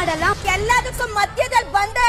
ಮಾಡಲ್ಲ, ಎಲ್ಲದಕ್ಕೂ ಮಧ್ಯದಲ್ಲಿ ಬಂದೆ.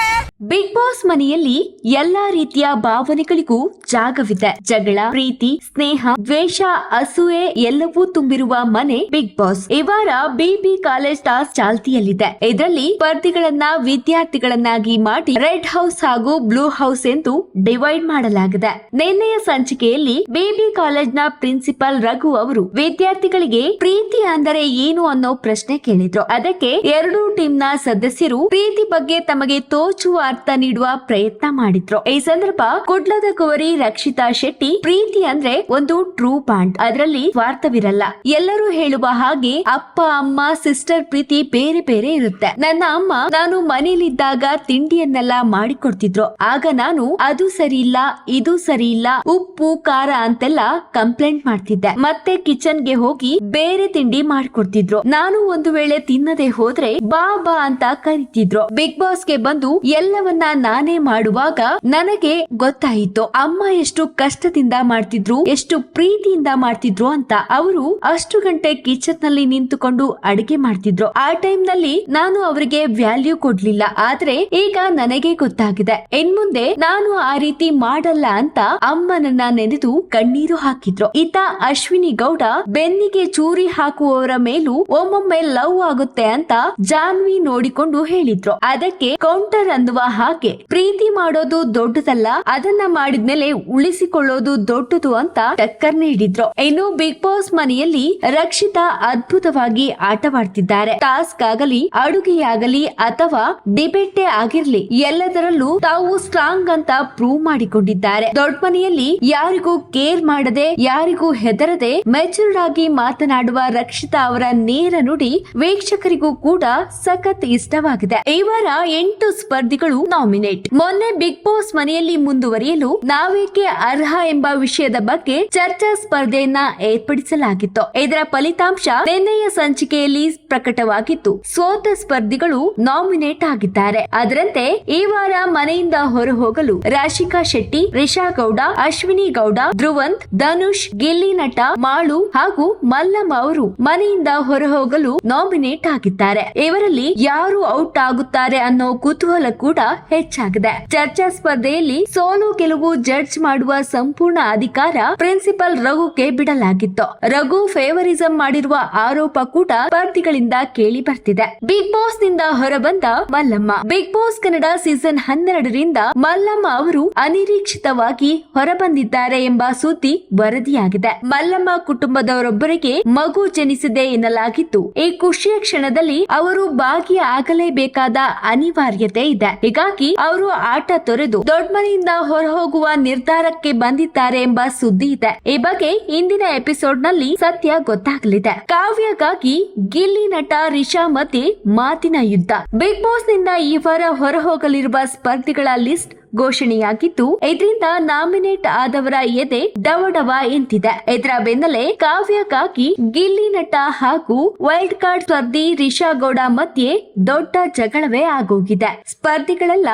ಬಿಗ್ ಬಾಸ್ ಮನೆಯಲ್ಲಿ ಎಲ್ಲಾ ರೀತಿಯ ಭಾವನೆಗಳಿಗೂ ಜಾಗವಿದೆ. ಜಗಳ, ಪ್ರೀತಿ, ಸ್ನೇಹ, ದ್ವೇಷ, ಅಸೂಯೆ ಎಲ್ಲವೂ ತುಂಬಿರುವ ಮನೆ ಬಿಗ್ ಬಾಸ್. ಈ ವಾರ ಬಿಬಿ ಕಾಲೇಜ್ ಟಾಸ್ಕ್ ಚಾಲ್ತಿಯಲ್ಲಿದೆ. ಇದರಲ್ಲಿ ಸ್ಪರ್ಧಿಗಳನ್ನ ವಿದ್ಯಾರ್ಥಿಗಳನ್ನಾಗಿ ಮಾಡಿ ರೆಡ್ ಹೌಸ್ ಹಾಗೂ ಬ್ಲೂ ಹೌಸ್ ಎಂದು ಡಿವೈಡ್ ಮಾಡಲಾಗಿದೆ. ನಿನ್ನೆಯ ಸಂಚಿಕೆಯಲ್ಲಿ ಬಿಬಿ ಕಾಲೇಜ್ ನ ಪ್ರಿನ್ಸಿಪಲ್ ರಘು ಅವರು ವಿದ್ಯಾರ್ಥಿಗಳಿಗೆ ಪ್ರೀತಿ ಅಂದರೆ ಏನು ಅನ್ನೋ ಪ್ರಶ್ನೆ ಕೇಳಿದ್ರು. ಅದಕ್ಕೆ ಎರಡೂ ಟೀಮ್ ನ ಸದಸ್ಯರು ಪ್ರೀತಿ ಬಗ್ಗೆ ತಮಗೆ ತೋಚುವ ಅರ್ಥ ನೀಡುವ ಪ್ರಯತ್ನ ಮಾಡಿದ್ರು. ಈ ಸಂದರ್ಭ ಕುಡ್ಲದ ಕುವರಿ ರಕ್ಷಿತಾ ಶೆಟ್ಟಿ, ಪ್ರೀತಿ ಅಂದ್ರೆ ಒಂದು ಟ್ರೂ ಬಾಂಡ್, ಅದರಲ್ಲಿ ಸ್ವಾರ್ಥವಿರಲ್ಲ. ಎಲ್ಲರೂ ಹೇಳುವ ಹಾಗೆ ಅಪ್ಪ ಅಮ್ಮ ಸಿಸ್ಟರ್ ಪ್ರೀತಿ ಬೇರೆ ಬೇರೆ ಇರುತ್ತೆ. ನನ್ನ ಅಮ್ಮ ನಾನು ಮನೇಲಿದ್ದಾಗ ತಿಂಡಿಯನ್ನೆಲ್ಲ ಮಾಡಿಕೊಡ್ತಿದ್ರು. ಆಗ ನಾನು ಅದು ಸರಿ ಇಲ್ಲ, ಇದು ಸರಿ ಇಲ್ಲ, ಉಪ್ಪು ಖಾರ ಅಂತೆಲ್ಲ ಕಂಪ್ಲೇಂಟ್ ಮಾಡ್ತಿದ್ದೆ. ಮತ್ತೆ ಕಿಚನ್ ಗೆ ಹೋಗಿ ಬೇರೆ ತಿಂಡಿ ಮಾಡ್ಕೊಡ್ತಿದ್ರು. ನಾನು ಒಂದು ವೇಳೆ ತಿನ್ನದೆ ಹೋದ್ರೆ ಬಾ ಬಾ ಅಂತ ಕರಿತಿದ್ರು. ಬಿಗ್ ಬಾಸ್ ಗೆ ಬಂದು ಎಲ್ಲವನ್ನ ನಾನೇ ಮಾಡುವಾಗ ನನಗೆ ಗೊತ್ತಾಯಿತು ಅಮ್ಮ ಎಷ್ಟು ಕಷ್ಟದಿಂದ ಮಾಡ್ತಿದ್ರು, ಎಷ್ಟು ಪ್ರೀತಿಯಿಂದ ಮಾಡ್ತಿದ್ರು ಅಂತ. ಅವರು ಅಷ್ಟು ಗಂಟೆ ಕಿಚನ್ ನಲ್ಲಿ ನಿಂತುಕೊಂಡು ಅಡಿಗೆ ಮಾಡ್ತಿದ್ರು. ಆ ಟೈಮ್ ನಲ್ಲಿ ನಾನು ಅವರಿಗೆ ವ್ಯಾಲ್ಯೂ ಕೊಡ್ಲಿಲ್ಲ. ಆದ್ರೆ ಈಗ ನನಗೆ ಗೊತ್ತಾಗಿದೆ, ಇನ್ಮುಂದೆ ನಾನು ಆ ರೀತಿ ಮಾಡಲ್ಲ ಅಂತ ಅಮ್ಮನನ್ನ ನೆನೆದು ಕಣ್ಣೀರು ಹಾಕಿದ್ರು. ಈತ ಅಶ್ವಿನಿ ಗೌಡ ಬೆನ್ನಿಗೆ ಚೂರಿ ಹಾಕುವವರ ಮೇಲೂ ಒಮ್ಮೊಮ್ಮೆ ಲವ್ ಆಗುತ್ತೆ ಅಂತ ಜಾನ್ವಿ ನೋಡಿಕೊಂಡು ಹೇಳಿದ್ರು. ಅದಕ್ಕೆ ಕೌಂಟರ್ ಅನ್ನುವ ಹಾಗೆ ಪ್ರೀತಿ ಮಾಡೋದು ದೊಡ್ಡದಲ್ಲ, ಅದನ್ನ ಮಾಡಿದ್ಮೇಲೆ ಉಳಿಸಿಕೊಳ್ಳೋದು ದೊಡ್ಡದು ಅಂತ ಟಕ್ಕರ್ ನೀಡಿದ್ರು. ಇನ್ನು ಬಿಗ್ ಬಾಸ್ ಮನೆಯಲ್ಲಿ ರಕ್ಷಿತಾ ಅದ್ಭುತವಾಗಿ ಆಟವಾಡ್ತಿದ್ದಾರೆ. ಟಾಸ್ಕ್ ಆಗಲಿ, ಅಡುಗೆಯಾಗಲಿ ಅಥವಾ ಡಿಬೇಟೇ ಆಗಿರ್ಲಿ, ಎಲ್ಲದರಲ್ಲೂ ತಾವು ಸ್ಟ್ರಾಂಗ್ ಅಂತ ಪ್ರೂವ್ ಮಾಡಿಕೊಂಡಿದ್ದಾರೆ. ದೊಡ್ಡ ಮನೆಯಲ್ಲಿ ಯಾರಿಗೂ ಕೇರ್ ಮಾಡದೆ, ಯಾರಿಗೂ ಹೆದರದೆ ಮೆಚೂರ್ಡ್ ಆಗಿ ಮಾತನಾಡುವ ರಕ್ಷಿತಾ ಅವರ ನೇರ ನುಡಿ ವೀಕ್ಷಕರಿಗೂ ಕೂಡ ಸಖತ್ ಇಷ್ಟವಾಗಿದೆ. ಈ ವಾರ 8 ಸ್ಪರ್ಧಿಗಳು ನಾಮಿನೇಟ್. ಮೊನ್ನೆ ಬಿಗ್ ಬಾಸ್ ಮನೆಯಲ್ಲಿ ಮುಂದುವರಿಯಲು ನಾವೇಕೆ ಅರ್ಹ ಎಂಬ ವಿಷಯದ ಬಗ್ಗೆ ಚರ್ಚಾ ಸ್ಪರ್ಧೆಯನ್ನ ಏರ್ಪಡಿಸಲಾಗಿತ್ತು. ಇದರ ಫಲಿತಾಂಶ ನಿನ್ನೆಯ ಸಂಚಿಕೆಯಲ್ಲಿ ಪ್ರಕಟವಾಗಿತ್ತು. ಸೋತ ಸ್ಪರ್ಧಿಗಳು ನಾಮಿನೇಟ್ ಆಗಿದ್ದಾರೆ. ಅದರಂತೆ ಈ ವಾರ ಮನೆಯಿಂದ ಹೊರ ಹೋಗಲು ರಾಶಿಕಾ ಶೆಟ್ಟಿ, ರಿಷಾ ಗೌಡ, ಅಶ್ವಿನಿ ಗೌಡ, ಧ್ರುವಂತ್, ಧನುಷ್, ಗಿಲ್ಲಿ ನಟ, ಮಾಳು ಹಾಗೂ ಮಲ್ಲಮ್ಮ ಅವರು ಮನೆಯಿಂದ ಹೊರ ಹೋಗಲು ನಾಮಿನೇಟ್ ಆಗಿದ್ದಾರೆ. ಇವರಲ್ಲಿ ಯಾರು ಔಟ್ ಆಗುತ್ತಾರೆ ಅನ್ನೋ ಕುತೂಹಲ ಕೂಡ ಹೆಚ್ಚಾಗಿದೆ. ಚರ್ಚಾ ಸ್ಪರ್ಧೆಯಲ್ಲಿ ಸೋಲು ಗೆಲುವು ಜಡ್ಜ್ ಮಾಡುವ ಸಂಪೂರ್ಣ ಅಧಿಕಾರ ಪ್ರಿನ್ಸಿಪಲ್ ರಘುಗೆ ಬಿಡಲಾಗಿತ್ತು. ರಘು ಫೇವರಿಸಂ ಮಾಡಿರುವ ಆರೋಪ ಕೂಡ ಸ್ಪರ್ಧಿಗಳಿಂದ ಕೇಳಿ ಬರ್ತಿದೆ. ಬಿಗ್ ಬಾಸ್ ನಿಂದ ಹೊರಬಂದ Mallamma. Bigg Boss Kannada season 12ರಿಂದ ಮಲ್ಲಮ್ಮ ಅವರು ಅನಿರೀಕ್ಷಿತವಾಗಿ ಹೊರಬಂದಿದ್ದಾರೆ ಎಂಬ ಸುದ್ದಿ ವರದಿಯಾಗಿದೆ. ಮಲ್ಲಮ್ಮ ಕುಟುಂಬದವರೊಬ್ಬರಿಗೆ ಮಗು ಜನಿಸಿದೆ ಎನ್ನಲಾಗಿದ್ದು, ಈ ಖುಷಿಯ ಕ್ಷಣದಲ್ಲಿ ಅವರು ಭಾಗಿಯಾಗಲೇಬೇಕಾದ ಅನಿವಾರ್ಯತೆ ಇದೆ. ಹೀಗಾಗಿ ಅವರು ಆಟ ತೊರೆದು ದೊಡ್ಡ ಮನೆಯಿಂದ ಹೊರ ಹೋಗುವ ನಿರ್ಧಾರಕ್ಕೆ ಬಂದಿದ್ದಾರೆ ಎಂಬ ಸುದ್ದಿ ಇದೆ. ಈ ಬಗ್ಗೆ ಇಂದಿನ ಎಪಿಸೋಡ್ ನಲ್ಲಿ ಸತ್ಯ ಗೊತ್ತಾಗಲಿದೆ. ಕಾವ್ಯಕ್ಕಾಗಿ ಗಿಲ್ಲಿ ನಟ ರಿಷಾ ಮಧ್ಯೆ ಮಾತಿನ ಯುದ್ಧ. ಬಿಗ್ ಬಾಸ್ ನಿಂದ ಈ ವಾರ ಹೊರ ಹೋಗಲಿರುವ ಸ್ಪರ್ಧಿಗಳ ಲಿಸ್ಟ್ ಘೋಷಣೆಯಾಗಿದ್ದು, ಇದರಿಂದ ನಾಮಿನೇಟ್ ಆದವರ ಎದೆ ಡವಡವ ಎಂತಿದೆ. ಇದರ ಬೆನ್ನಲ್ಲೇ ಕಾವ್ಯಕ್ಕಾಗಿ ಗಿಲ್ಲಿ ನಟ ಹಾಗೂ ವೈಲ್ಡ್ ಕಾರ್ಡ್ ಸ್ಪರ್ಧಿ ರಿಷಾ ಗೌಡ ಮಧ್ಯೆ ದೊಡ್ಡ ಜಗಳವೇ ಆಗೋಗಿದೆ. ಸ್ಪರ್ಧಿಗಳೆಲ್ಲ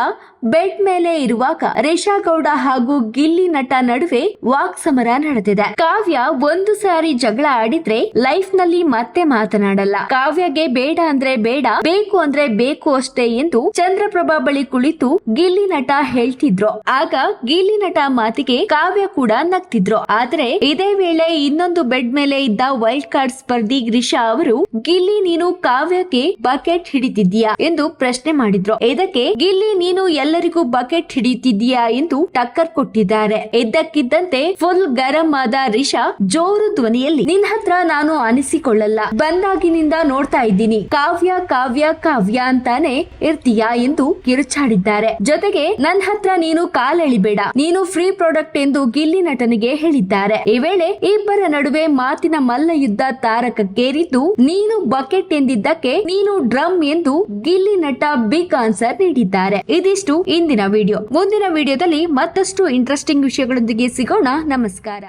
ಬೆಡ್ ಮೇಲೆ ಇರುವಾಗ ರಿಷಾ ಗೌಡ ಹಾಗೂ ಗಿಲ್ಲಿ ನಟ ನಡುವೆ ವಾಕ್ ಸಮರ ನಡೆದಿದೆ. ಕಾವ್ಯ ಒಂದು ಸಾರಿ ಜಗಳ ಆಡಿದ್ರೆ ಲೈಫ್ ನಲ್ಲಿ ಮತ್ತೆ ಮಾತನಾಡಲ್ಲ. ಕಾವ್ಯಗೆ ಬೇಡ ಅಂದ್ರೆ ಬೇಡ, ಬೇಕು ಅಂದ್ರೆ ಬೇಕು ಅಷ್ಟೇ ಎಂದು ಚಂದ್ರಪ್ರಭಾ ಬಳಿ ಕುಳಿತು ಗಿಲ್ಲಿ ನಟ ಹೇಳ್ತಿದ್ರು. ಆಗ ಗಿಲ್ಲಿ ನಟ ಮಾತಿಗೆ ಕಾವ್ಯ ಕೂಡ ನಗ್ತಿದ್ರು. ಆದ್ರೆ ಇದೇ ವೇಳೆ ಇನ್ನೊಂದು ಬೆಡ್ ಮೇಲೆ ಇದ್ದ ವೈಲ್ಡ್ ಕಾರ್ಡ್ ಸ್ಪರ್ಧಿ ರಿಷಾ ಅವರು, ಗಿಲ್ಲಿ ನೀನು ಕಾವ್ಯಕ್ಕೆ ಬಕೆಟ್ ಹಿಡಿತಿದ್ದೀಯಾ ಎಂದು ಪ್ರಶ್ನೆ ಮಾಡಿದ್ರು. ಇದಕ್ಕೆ ಗಿಲ್ಲಿ ನೀನು ಎಲ್ಲರಿಗೂ ಬಕೆಟ್ ಹಿಡಿಯುತ್ತಿದ್ದೀಯಾ ಎಂದು ಟಕ್ಕರ್ ಕೊಟ್ಟಿದ್ದಾರೆ. ಇದ್ದಕ್ಕಿದ್ದಂತೆ ಫುಲ್ ಗರಂ ಆದ ರಿಷಾ ಜೋರು ಧ್ವನಿಯಲ್ಲಿ, ನಿನ್ ಹತ್ರ ನಾನು ಅನಿಸಿಕೊಳ್ಳಲ್ಲ, ಬಂದಾಗಿನಿಂದ ನೋಡ್ತಾ ಇದ್ದೀನಿ, ಕಾವ್ಯ ಕಾವ್ಯ ಕಾವ್ಯ ಅಂತಾನೆ ಇರ್ತೀಯಾ ಎಂದು ಕಿರುಚಾಡಿದ್ದಾರೆ. ಜೊತೆಗೆ ನನ್ನ ಹತ್ರ ನೀನು ಕಾಲೆಳಿಬೇಡ, ನೀನು ಫ್ರೀ ಪ್ರಾಡಕ್ಟ್ ಎಂದು ಗಿಲ್ಲಿ ನಟನಿಗೆ ಹೇಳಿದ್ದಾರೆ. ಈ ವೇಳೆ ಇಬ್ಬರ ನಡುವೆ ಮಾತಿನ ಮಲ್ಲ ಯುದ್ಧ ತಾರಕಕ್ಕೇರಿದ್ದು, ನೀನು ಬಕೆಟ್ ಎಂದಿದ್ದಕ್ಕೆ ನೀನು ಡ್ರಮ್ ಎಂದು ಗಿಲ್ಲಿ ನಟ ಬಿಗ್ ಆನ್ಸರ್ ನೀಡಿದ್ದಾರೆ. ಇದಿಷ್ಟು ಇಂದಿನ ವಿಡಿಯೋ. ಮುಂದಿನ ವಿಡಿಯೋದಲ್ಲಿ ಮತ್ತಷ್ಟು ಇಂಟ್ರೆಸ್ಟಿಂಗ್ ವಿಷಯಗಳೊಂದಿಗೆ ಸಿಗೋಣ. ನಮಸ್ಕಾರ.